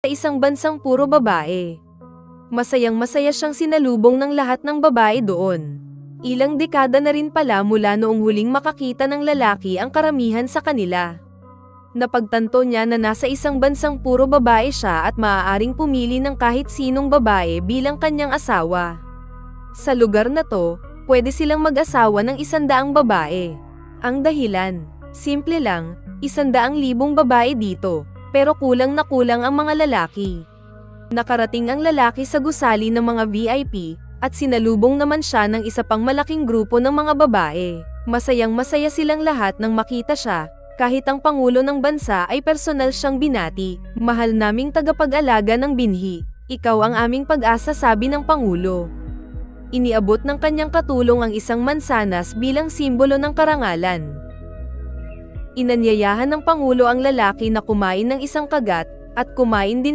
isang bansang puro babae. Masayang-masaya siyang sinalubong ng lahat ng babae doon. Ilang dekada na rin pala mula noong huling makakita ng lalaki ang karamihan sa kanila. Napagtanto niya na nasa isang bansang puro babae siya at maaaring pumili ng kahit sinong babae bilang kanyang asawa. Sa lugar na to, pwede silang mag-asawa ng 100 babae. Ang dahilan, simple lang, 100,000 babae dito, pero kulang na kulang ang mga lalaki. Nakarating ang lalaki sa gusali ng mga VIP, at sinalubong naman siya ng isa pang malaking grupo ng mga babae. Masayang-masaya silang lahat nang makita siya, kahit ang pangulo ng bansa ay personal siyang binati. "Mahal naming tagapag-alaga ng binhi, ikaw ang aming pag-asa," sabi ng pangulo. Iniabot ng kanyang katulong ang isang mansanas bilang simbolo ng karangalan. Inanyayahan ng pangulo ang lalaki na kumain ng isang kagat, at kumain din